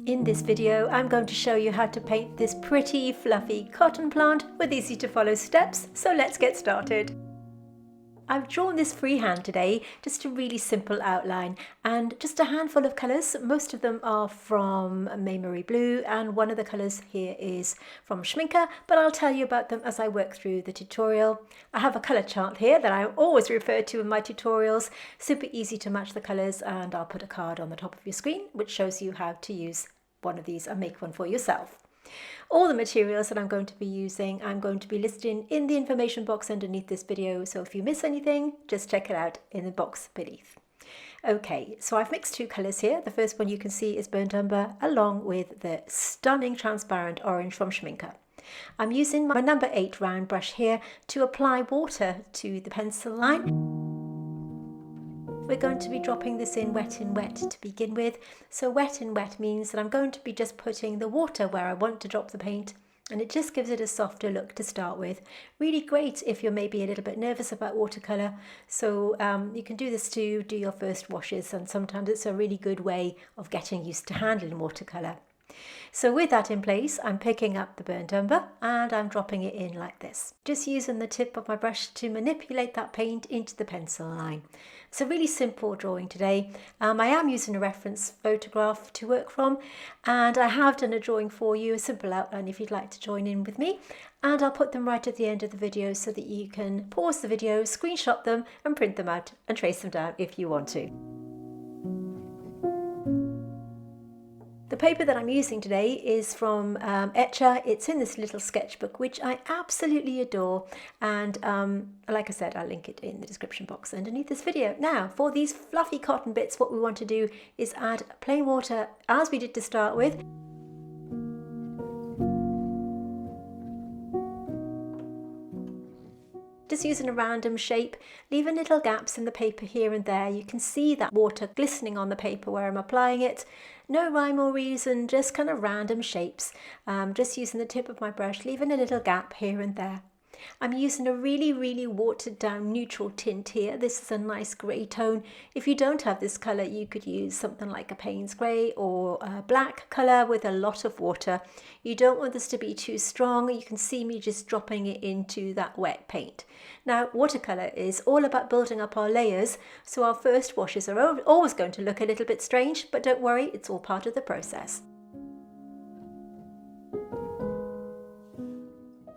In this video, I'm going to show you how to paint this pretty fluffy cotton plant with easy to follow steps, so let's get started. I've drawn this freehand today, just a really simple outline and just a handful of colours. Most of them are from Marie Blue and one of the colours here is from Schminke, but I'll tell you about them as I work through the tutorial. I have a colour chart here that I always refer to in my tutorials, super easy to match the colours, and I'll put a card on the top of your screen which shows you how to use one of these and make one for yourself. All the materials that I'm going to be using, I'm going to be listing in the information box underneath this video, so if you miss anything, just check it out in the box beneath. Okay, so I've mixed two colours here. The first one you can see is burnt umber along with the stunning transparent orange from Schminke. I'm using my number 8 round brush here to apply water to the pencil line. We're going to be dropping this in wet to begin with. So wet means that I'm going to be just putting the water where I want to drop the paint, and it just gives it a softer look to start with. Really great if you're maybe a little bit nervous about watercolour. So you can do this to do your first washes, and sometimes it's a really good way of getting used to handling watercolour. So with that in place, I'm picking up the burnt umber and I'm dropping it in like this. Just using the tip of my brush to manipulate that paint into the pencil line. It's a really simple drawing today. I am using a reference photograph to work from, and I have done a drawing for you, a simple outline if you'd like to join in with me. And I'll put them right at the end of the video so that you can pause the video, screenshot them and print them out and trace them down if you want to. The paper that I'm using today is from Etcher. It's in this little sketchbook which I absolutely adore, and like I said, I'll link it in the description box underneath this video. Now for these fluffy cotton bits, what we want to do is add plain water as we did to start with. Just using a random shape, leaving little gaps in the paper here and there. You can see that water glistening on the paper where I'm applying it. No rhyme or reason, just kind of random shapes. Just using the tip of my brush, leaving a little gap here and there. I'm using a really watered down neutral tint here. This is a nice grey tone. If you don't have this colour, you could use something like a Payne's grey or a black colour with a lot of water. You don't want this to be too strong. You can see me just dropping it into that wet paint. Now watercolour is all about building up our layers, so our first washes are always going to look a little bit strange, but don't worry, it's all part of the process.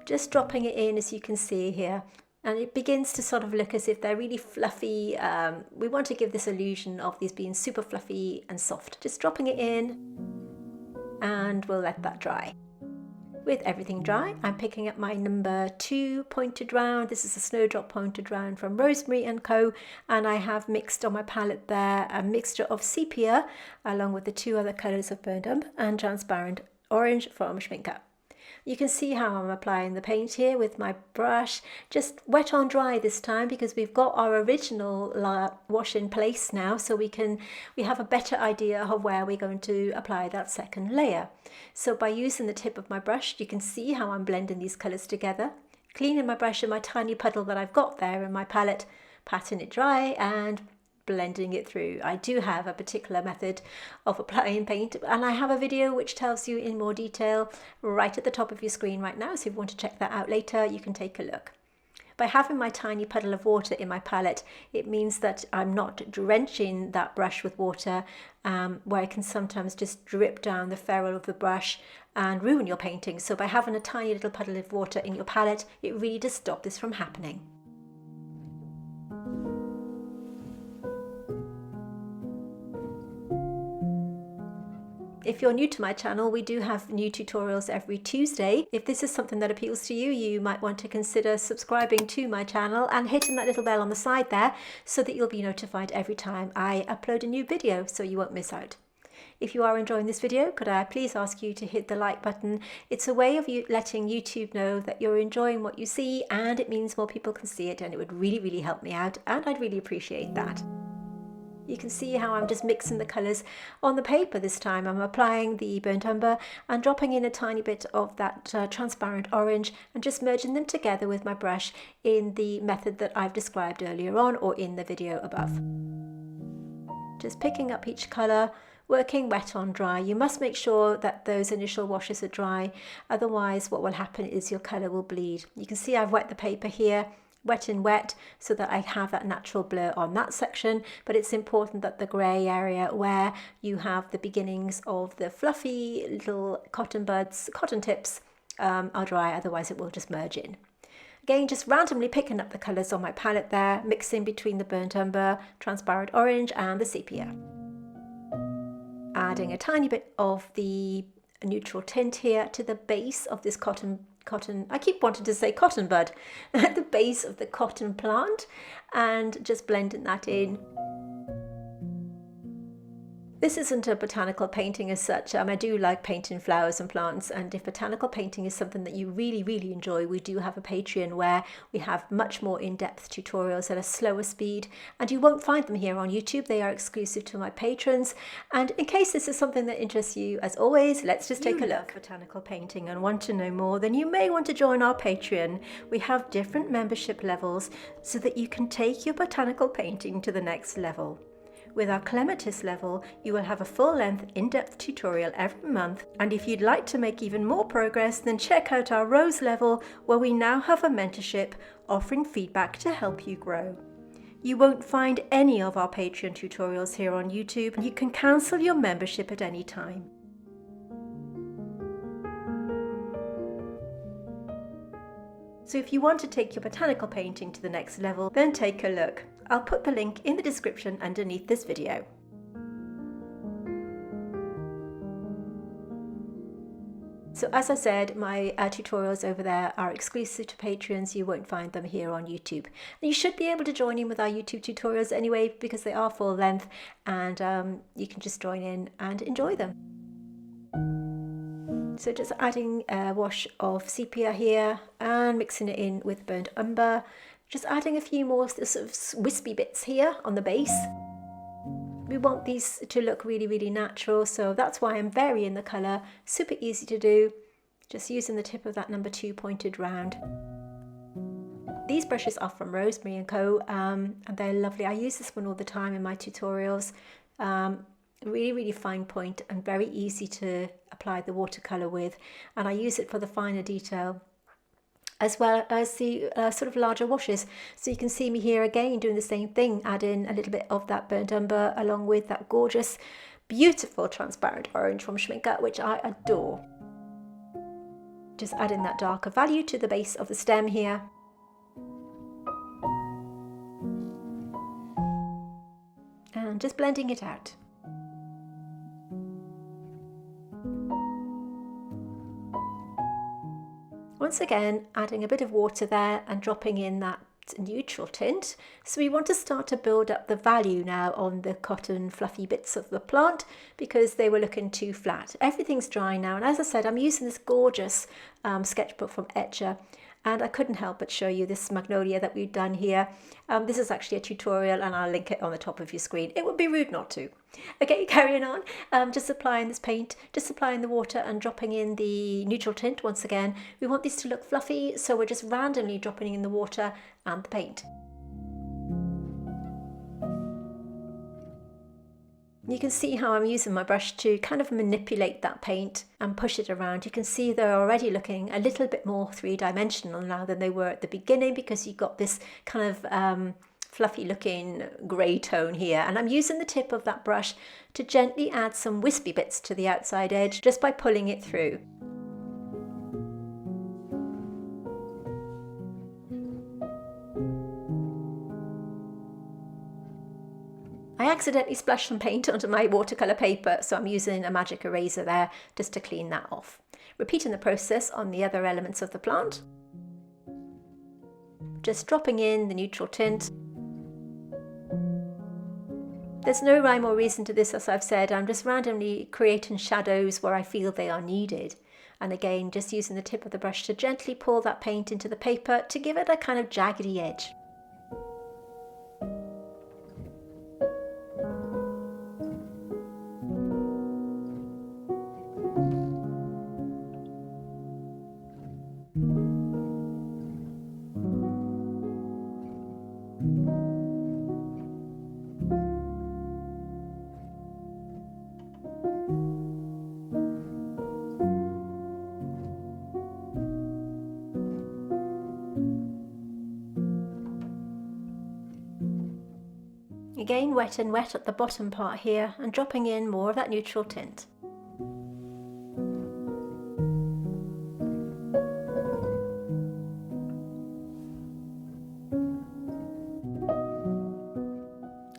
Just dropping it in, as you can see here, and it begins to sort of look as if they're really fluffy. We want to give this illusion of these being super fluffy and soft. Just dropping it in, and we'll let that dry. With everything dry, I'm picking up my number 2 pointed round. This is a Snowdrop pointed round from Rosemary & Co. And I have mixed on my palette there a mixture of sepia along with the two other colours of burnt umber and transparent orange from Schminke. You can see how I'm applying the paint here with my brush, just wet on dry this time because we've got our original wash in place now, so we have a better idea of where we're going to apply that second layer. So by using the tip of my brush, you can see how I'm blending these colours together, cleaning my brush in my tiny puddle that I've got there in my palette, patting it dry and blending it through. I do have a particular method of applying paint, and I have a video which tells you in more detail right at the top of your screen right now, so if you want to check that out later, you can take a look. By having my tiny puddle of water in my palette, it means that I'm not drenching that brush with water, where it can sometimes just drip down the ferrule of the brush and ruin your painting. So by having a tiny little puddle of water in your palette, it really does stop this from happening. If you're new to my channel, we do have new tutorials every Tuesday. If this is something that appeals to you, you might want to consider subscribing to my channel and hitting that little bell on the side there so that you'll be notified every time I upload a new video, so you won't miss out. If you are enjoying this video, could I please ask you to hit the like button? It's a way of you letting YouTube know that you're enjoying what you see, and it means more people can see it, and it would really help me out, and I'd really appreciate that. You can see how I'm just mixing the colours on the paper this time. I'm applying the burnt umber and dropping in a tiny bit of that transparent orange and just merging them together with my brush in the method that I've described earlier on or in the video above. Just picking up each colour working wet on dry. You must make sure that those initial washes are dry, otherwise what will happen is your colour will bleed. You can see I've wet the paper here, wet in wet, so that I have that natural blur on that section, but it's important that the grey area where you have the beginnings of the fluffy little cotton buds, cotton tips, are dry, otherwise it will just merge in. Again, just randomly picking up the colours on my palette there, mixing between the burnt umber, transparent orange and the sepia. Adding a tiny bit of the neutral tint here to the base of this cotton, I keep wanting to say cotton bud, at the base of the cotton plant, and just blending that in. This isn't a botanical painting as such. I do like painting flowers and plants, and if botanical painting is something that you really enjoy, we do have a Patreon where we have much more in-depth tutorials at a slower speed, and you won't find them here on YouTube. They are exclusive to my patrons. And in case this is something that interests you, as always, let's just take a look at botanical painting and want to know more, then you may want to join our Patreon. We have different membership levels so that you can take your botanical painting to the next level. With our Clematis level, you will have a full-length, in-depth tutorial every month, and if you'd like to make even more progress, then check out our Rose level, where we now have a mentorship offering feedback to help you grow. You won't find any of our Patreon tutorials here on YouTube, and you can cancel your membership at any time. So if you want to take your botanical painting to the next level, then take a look. I'll put the link in the description underneath this video. So as I said, my tutorials over there are exclusive to Patreons. You won't find them here on YouTube. And you should be able to join in with our YouTube tutorials anyway, because they are full length, and you can just join in and enjoy them. So just adding a wash of sepia here and mixing it in with burnt umber. Just adding a few more sort of wispy bits here on the base. We want these to look really natural, so that's why I'm varying the colour. Super easy to do, just using the tip of that number 2 pointed round. These brushes are from Rosemary & Co, and they're lovely. I use this one all the time in my tutorials. Really fine point and very easy to apply the watercolour with, and I use it for the finer detail as well as the sort of larger washes. So you can see me here again doing the same thing, adding a little bit of that burnt umber along with that gorgeous, beautiful transparent orange from Schmincke, which I adore. Just adding that darker value to the base of the stem here. And just blending it out. Once again, adding a bit of water there and dropping in that neutral tint. So we want to start to build up the value now on the cotton fluffy bits of the plant, because they were looking too flat. Everything's dry now, and as I said, I'm using this gorgeous sketchbook from Etcher, and I couldn't help but show you this magnolia that we've done here. This is actually a tutorial, and I'll link it on the top of your screen. It would be rude not to. Okay, carrying on, just applying this paint, just applying the water and dropping in the neutral tint once again. We want these to look fluffy, so we're just randomly dropping in the water and the paint. You can see how I'm using my brush to kind of manipulate that paint and push it around. You can see they're already looking a little bit more three-dimensional now than they were at the beginning, because you've got this kind of fluffy looking grey tone here. And I'm using the tip of that brush to gently add some wispy bits to the outside edge just by pulling it through. I accidentally splashed some paint onto my watercolour paper, so I'm using a magic eraser there just to clean that off. Repeating the process on the other elements of the plant. Just dropping in the neutral tint. There's no rhyme or reason to this, as I've said. I'm just randomly creating shadows where I feel they are needed. And again, just using the tip of the brush to gently pull that paint into the paper to give it a kind of jaggedy edge. Again, wet and wet at the bottom part here, and dropping in more of that neutral tint.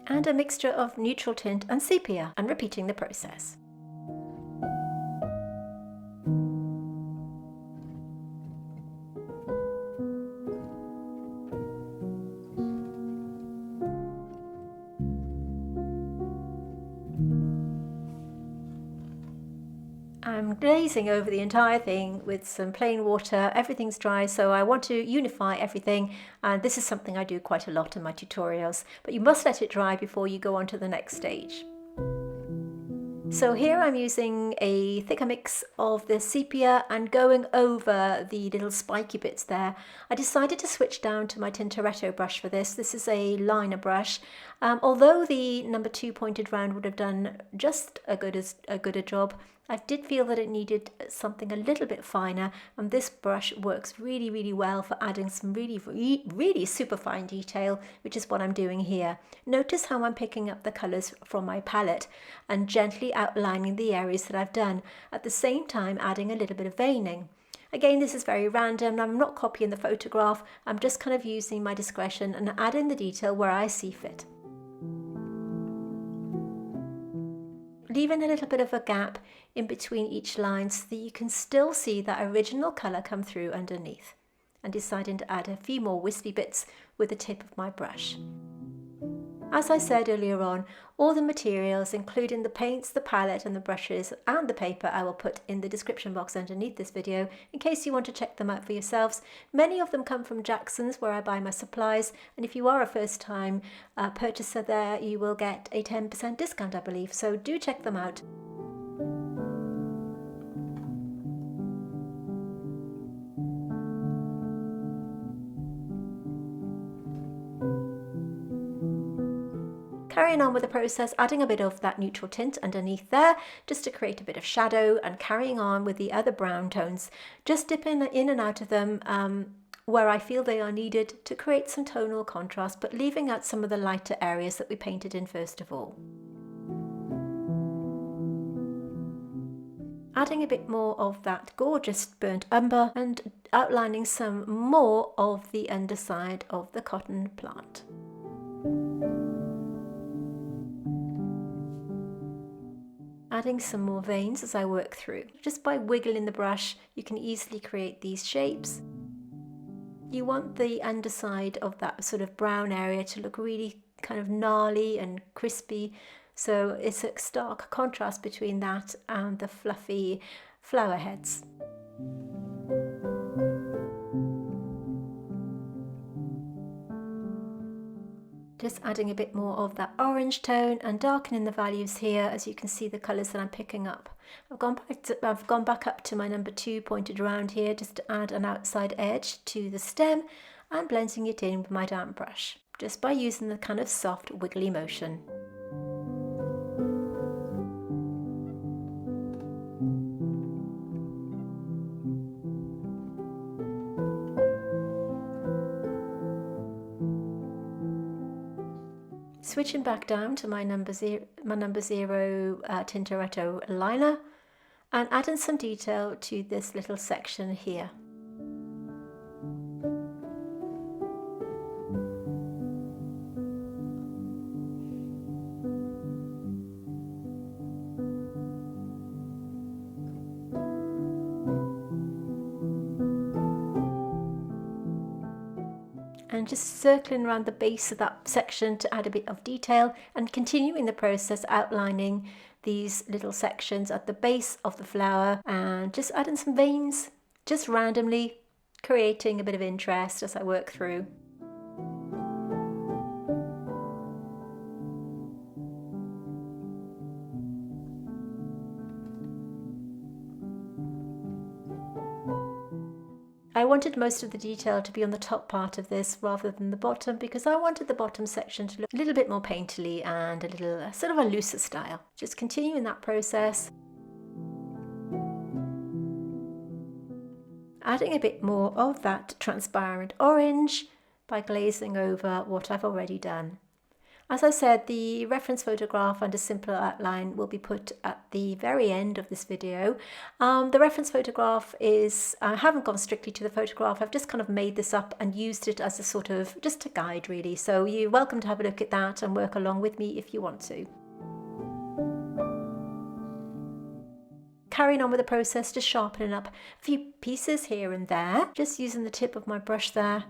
And a mixture of neutral tint and sepia, and repeating the process. I'm glazing over the entire thing with some plain water. Everything's dry, so I want to unify everything, and this is something I do quite a lot in my tutorials, but you must let it dry before you go on to the next stage. So here I'm using a thicker mix of the sepia and going over the little spiky bits there. I decided to switch down to my Tintoretto brush for this. This is a liner brush. Although the number 2 pointed round would have done just a good a job, I did feel that it needed something a little bit finer, and this brush works really, really well for adding some really super fine detail, which is what I'm doing here. Notice how I'm picking up the colours from my palette and gently outlining the areas that I've done, at the same time adding a little bit of veining. Again, this is very random. I'm not copying the photograph, I'm just kind of using my discretion and adding the detail where I see fit. Leaving a little bit of a gap in between each line so that you can still see that original colour come through underneath, and deciding to add a few more wispy bits with the tip of my brush. As I said earlier on, all the materials, including the paints, the palette and the brushes and the paper, I will put in the description box underneath this video in case you want to check them out for yourselves. Many of them come from Jackson's, where I buy my supplies, and if you are a first time purchaser there, you will get a 10% discount, I believe, so do check them out. Carrying on with the process, adding a bit of that neutral tint underneath there, just to create a bit of shadow, and carrying on with the other brown tones, just dipping in and out of them where I feel they are needed to create some tonal contrast, but leaving out some of the lighter areas that we painted in first of all. Adding a bit more of that gorgeous burnt umber and outlining some more of the underside of the cotton plant. Adding some more veins as I work through. Just by wiggling the brush, you can easily create these shapes. You want the underside of that sort of brown area to look really kind of gnarly and crispy, so it's a stark contrast between that and the fluffy flower heads. Just adding a bit more of that orange tone and darkening the values here, as you can see the colours that I'm picking up. I've gone back up to my number 2 pointed around here just to add an outside edge to the stem, and blending it in with my damp brush, just by using the kind of soft wiggly motion. Switching back down to my number zero Tintoretto liner, and adding some detail to this little section here. And just circling around the base of that section to add a bit of detail, and continuing the process outlining these little sections at the base of the flower, and just adding some veins just randomly, creating a bit of interest as I work through. I wanted most of the detail to be on the top part of this rather than the bottom, because I wanted the bottom section to look a little bit more painterly and a little sort of a looser style. Just continuing that process. Adding a bit more of that transparent orange by glazing over what I've already done. As I said, the reference photograph and a simpler outline will be put at the very end of this video. The reference photograph is, I haven't gone strictly to the photograph, I've just kind of made this up and used it as a sort of, just a guide really. So you're welcome to have a look at that and work along with me if you want to. Carrying on with the process, just sharpening up a few pieces here and there, just using the tip of my brush there.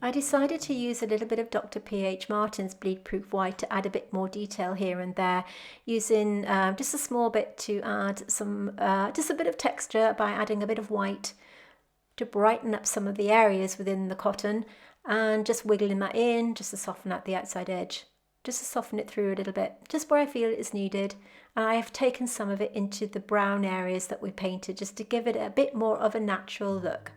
I decided to use a little bit of Dr. P.H. Martin's Bleed Proof White to add a bit more detail here and there, using just a small bit to add some, just a bit of texture by adding a bit of white to brighten up some of the areas within the cotton, and just wiggling that in just to soften out the outside edge, just to soften it through a little bit, just where I feel it is needed. And I have taken some of it into the brown areas that we painted just to give it a bit more of a natural look.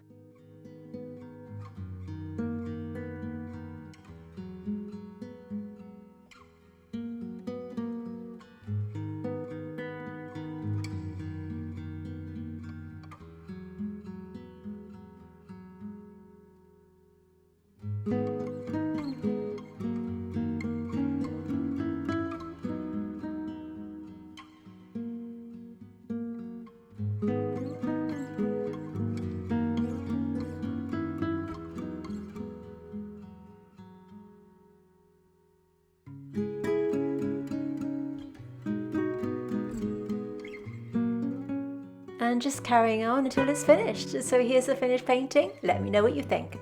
And just carrying on until it's finished. So here's the finished painting. Let me know what you think.